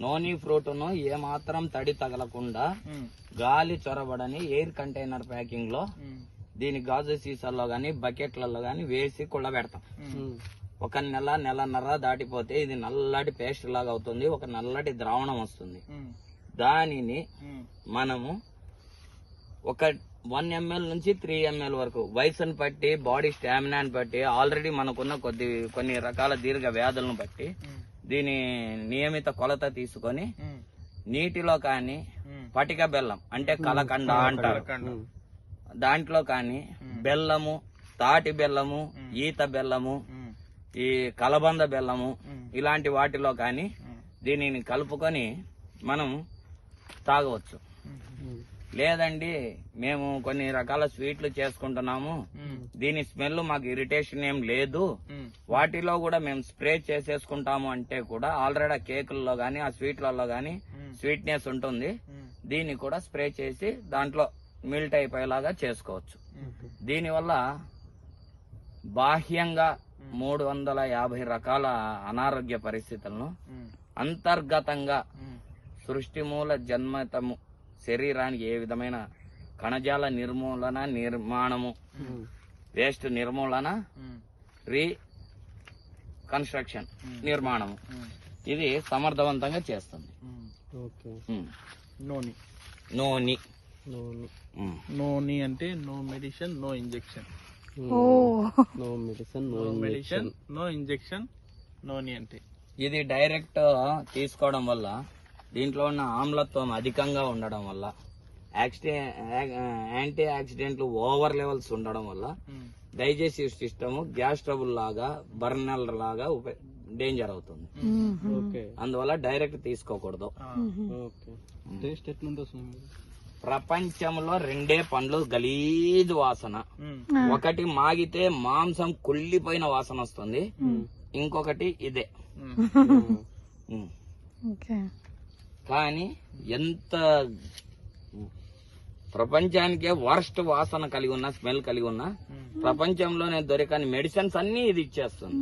నోని fruit ను ఏమాత్రం తడి తగలకుండా గాలి చొరబడని ఎయిర్ కంటైనర్ ప్యాకింగ్ లో దీని గాజు సీసాల్లో గాని బకెట్లలో గాని వేసి కుళ్ళబెడతాం. ఒక నెలన్నర దాటిపోతే ఇది నల్లటి పేస్ట్ లాగా అవుతుంది, ఒక నల్లటి ద్రావణం వస్తుంది. దానిని మనము ఒక 1 ml నుంచి 3 ml వరకు వయసును బట్టి, బాడీ స్టామినాని బట్టి, ఆల్రెడీ మనకున్న కొన్ని రకాల దీర్ఘ వ్యాధులను బట్టి దీని నియమిత కొలత తీసుకొని నీటిలో కానీ పటిక బెల్లం అంటే కలకండ అంటారు, దాంట్లో కానీ బెల్లము, తాటి బెల్లము, ఈత బెల్లము, ఈ కలబంద బెల్లము ఇలాంటి వాటిలో కానీ దీనిని కలుపుకొని మనం తాగవచ్చు. లేదండి మేము కొన్ని రకాల స్వీట్లు చేసుకుంటున్నాము, దీని స్మెల్ మాకు ఇరిటేషన్ ఏం లేదు, వాటిలో కూడా మేము స్ప్రే చేసేసుకుంటాము అంటే కూడా ఆల్రెడీ ఆ కేకుల్లో గానీ ఆ స్వీట్లలో గానీ స్వీట్నెస్ ఉంటుంది, దీన్ని కూడా స్ప్రే చేసి దాంట్లో మిల్ట్ అయిపోయేలాగా చేసుకోవచ్చు. దీనివల్ల బాహ్యంగా 350 రకాల అనారోగ్య పరిస్థితులను, అంతర్గతంగా సృష్టి మూల జన్మతము శరీరానికి ఏ విధమైన కణజాల నిర్మూలన, నిర్మాణము, వేస్ట్ నిర్మూలన, రీకన్స్ట్రక్షన్, నిర్మాణము ఇది సమర్థవంతంగా చేస్తుంది. నోని నోని అంటే no medicine no injection. No injection noni అంటే ఇది డైరెక్ట్ తీసుకోవడం వల్ల దీంట్లో ఉన్న ఆమ్లత్వం అధికంగా ఉండడం వల్ల, యాంటీ ఆక్సిడెంట్లు ఓవర్ లెవెల్స్ ఉండడం వల్ల డైజెస్టివ్ సిస్టమ్ గ్యాస్ ట్రబుల్ లాగా, బర్నర్ లాగా డేంజర్ అవుతుంది. అందువల్ల డైరెక్ట్ తీసుకోకూడదు. ప్రపంచంలో 2 పండ్లు గలీజ్ వాసన, ఒకటి మాగితే మాంసం కుళ్ళిపోయిన వాసన వస్తుంది, ఇంకొకటి ఇదే. కానీ ఎంత ప్రపంచానికే వర్స్ట్ వాసన కలిగి ఉన్న, స్మెల్ కలిగి ఉన్న, ప్రపంచంలోనే దొరకని మెడిసిన్స్ అన్ని ఇది ఇచ్చేస్తుంది.